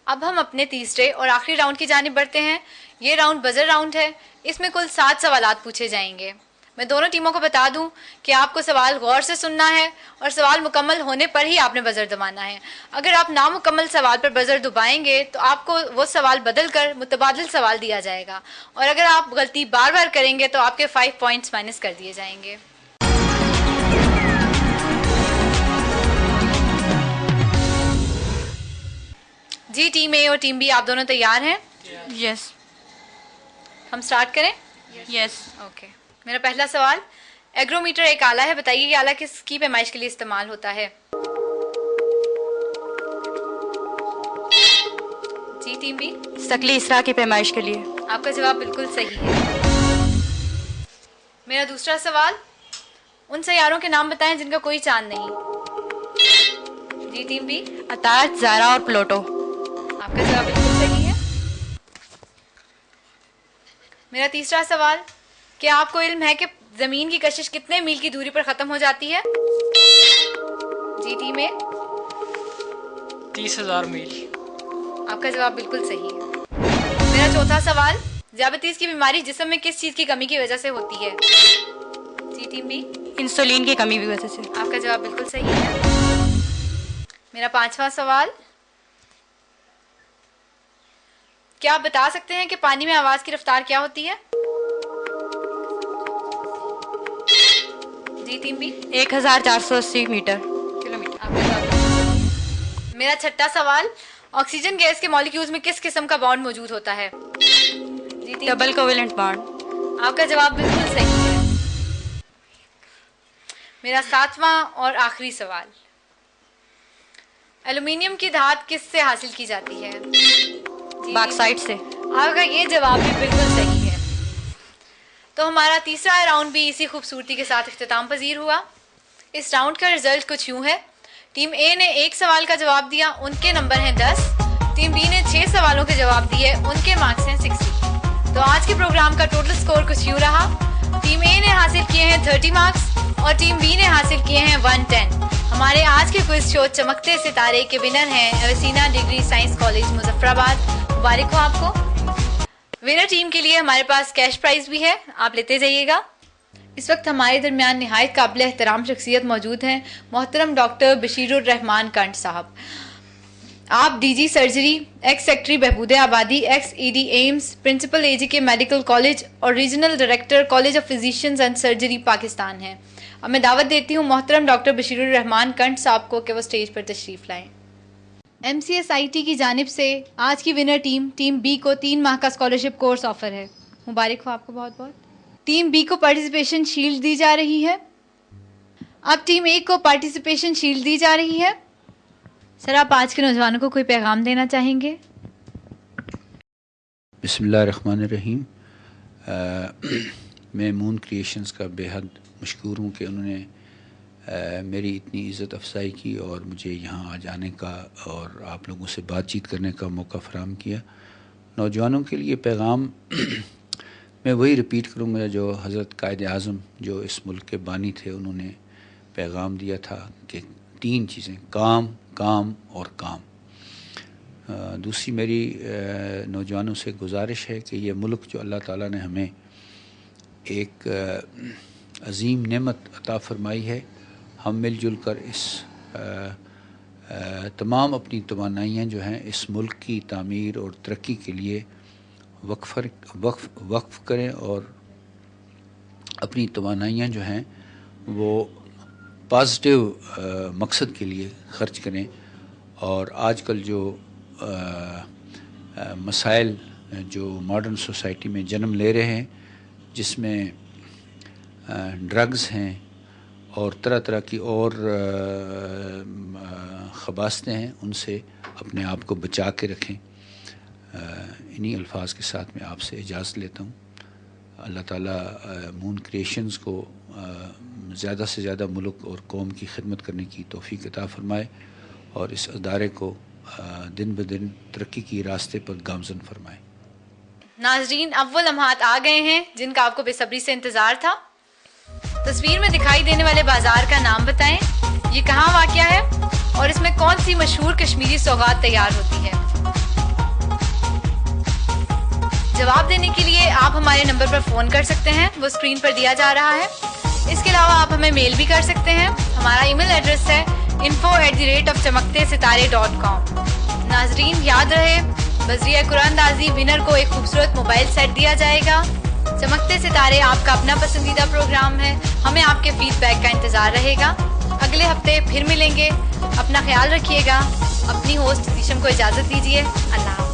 अब हम अपने तीसरे और आखिरी राउंड की जानिब बढ़ते हैं। ये राउंड बजर राउंड है। इसमें कुल 7 सवालात पूछे जाएंगे। मैं दोनों टीमों को बता दूं कि आपको सवाल गौर से सुनना है और सवाल मुकम्मल होने पर ही आपने बजर दबाना है। अगर आप नामुकम्मल सवाल पर बजर दबाएंगे तो आपको वो सवाल बदल कर मुतबादिल सवाल दिया जाएगा, और अगर आप गलती बार बार करेंगे तो आपके 5 पॉइंट्स माइनस कर दिए जाएंगे। जी, टीम ए और टीम बी, आप दोनों तैयार हैं? यस। हम स्टार्ट करें? यस। ओके। मेरा पहला सवाल, एग्रोमीटर एक आला है, बताइए ये आला किसकी पैमाइश के लिए इस्तेमाल होता है? जी टीम बी। शकली इसरा की पैमाइश के लिए। आपका जवाब बिल्कुल सही है। मेरा दूसरा सवाल, उन सैयारों के नाम बताएं जिनका कोई चांद नहीं। जी टीम बी। अताश, ज़ारा और प्लूटो। आपका जवाब बिल्कुल सही है। मेरा तीसरा सवाल, क्या आपको इल्म है कि जमीन की कशिश कितने मील की दूरी पर खत्म हो जाती है? जी टीम ए। 30,000 मील। आपका जवाब बिल्कुल सही है। मेरा चौथा सवाल, ज़ियाबतीस की बीमारी जिस्म में किस चीज की कमी की वजह से होती है? जी टीम बी। इंसुलिन की कमी की वजह से। आपका जवाब बिल्कुल सही है। मेरा पांचवा सवाल, क्या आप बता सकते हैं कि पानी में आवाज की रफ्तार क्या होती है? जी टीम बी। 1480 metre kilometre. आपका जवाब बिल्कुल सही है। मेरा छठा सवाल, ऑक्सीजन गैस के मॉलिक्यूल्स में किस किस्म का बॉन्ड मौजूद होता है? जी टीम डबल कोवेलेंट बॉन्ड। आपका जवाब बिल्कुल सही है। मेरा सातवां और आखिरी सवाल, एल्युमिनियम की धात किससे हासिल की जाती है? बॉक्साइट से। आपका ये जवाब भी बिल्कुल सही है। तो हमारा तीसरा राउंड भी इसी खूबसूरती के साथ इख्तिताम पजीर हुआ। इस राउंड का रिजल्ट कुछ यूं है, टीम ए ने 1 सवाल का जवाब दिया, उनके नंबर हैं 10। टीम बी ने 6 सवालों के जवाब दिए, उनके मार्क्स हैं 60। तो आज के प्रोग्राम का टोटल स्कोर कुछ यूं रहा, टीम ए ने हासिल किए हैं 30 मार्क्स और टीम बी ने हासिल किए हैं 110। हमारे आज के क्विज शो चमकते सितारे के विनर हैं एवेसिना डिग्री साइंस कॉलेज मुजफ्फराबाद। मुबारक हो आपको। विनर टीम के लिए हमारे पास कैश प्राइज भी है, आप लेते जाइएगा। इस वक्त हमारे दरमियान निहायत काबिल एहतराम शख्सियत मौजूद हैं, मोहतरम डॉक्टर बशीरुर रहमान कंठ साहब। आप डीजी सर्जरी, एक्स सेक्रेटरी बहबूद आबादी, ex ED AIIMS, principal AGK medical college और regional director college of physicians and surgery Pakistan हैं। अब मैं दावत देती हूँ मोहतरम डॉक्टर बशीरुर रहमान कंठ साहब को कि वो स्टेज पर तशरीफ लाएं। MCSIT की जानिब से आज की विनर टीम बी को 3 माह का स्कॉलरशिप कोर्स ऑफर है। मुबारक हो आपको बहुत बहुत। टीम बी को पार्टिसिपेशन शील्ड दी जा रही है। अब टीम ए को पार्टिसिपेशन शील्ड दी जा रही है। सर, आप आज के नौजवानों को कोई पैगाम देना चाहेंगे? बिस्मिल्लाहिर्रहमानिर्रहीम। मैं मून क्रिएशंस का बेहद मशकूर हूँ कि उन्होंने मेरी इतनी इज़्ज़त अफजाई की और मुझे यहाँ आ जाने का और आप लोगों से बातचीत करने का मौका फ़राहम किया। नौजवानों के लिए पैगाम मैं वही रिपीट करूँगा जो हज़रत कायद आज़म जो इस मुल्क के बानी थे उन्होंने पैगाम दिया था कि 3 चीज़ें, काम, काम और काम। दूसरी मेरी नौजवानों से गुजारिश है कि ये मुल्क जो अल्लाह ताला ने हमें एक अज़ीम नेमत अता फ़रमाई है, हम मिलजुल कर इस तमाम अपनी तवानाइयाँ जो हैं इस मुल्क की तामीर और तरक्की के लिए वक्फ़ करें और अपनी तवानाइयाँ जो हैं वो पॉजिटिव मकसद के लिए ख़र्च करें। और आजकल जो मसाइल जो मॉडर्न सोसाइटी में जन्म ले रहे हैं, जिसमें ड्रग्स हैं और तरह तरह की और ख़बासतें हैं, उनसे अपने आप को बचा के रखें। इन्हीं अल्फाज के साथ मैं आपसे इजाज़त लेता हूँ। अल्लाह ताला मून क्रिएशंस को ज़्यादा से ज़्यादा मुल्क और कौम की खिदमत करने की तौफ़ीक अता फ़रमाए और इस अदारे को दिन ब दिन तरक्की की रास्ते पर गामज़न फरमाए। नाज़रीन, अब वो लम्हात आ गए हैं जिनका आपको बेसब्री से इंतज़ार था। तस्वीर में दिखाई देने वाले बाजार का नाम बताएं, ये कहाँ वाक़या है और इसमें कौन सी मशहूर कश्मीरी सौगात तैयार होती है? जवाब देने के लिए आप हमारे नंबर पर फ़ोन कर सकते हैं, वो स्क्रीन पर दिया जा रहा है। इसके अलावा आप हमें मेल भी कर सकते हैं। हमारा ईमेल एड्रेस है info@चमकतेसितारे.com। नाजरीन याद रहे, बजरिया कुरानदाजी विनर को एक खूबसूरत मोबाइल सेट दिया जाएगा। चमकते सितारे आपका अपना पसंदीदा प्रोग्राम है, हमें आपके फीडबैक का इंतज़ार रहेगा। अगले हफ्ते फिर मिलेंगे, अपना ख्याल रखिएगा। अपनी होस्ट जीशम को इजाज़त दीजिए। अल्लाह।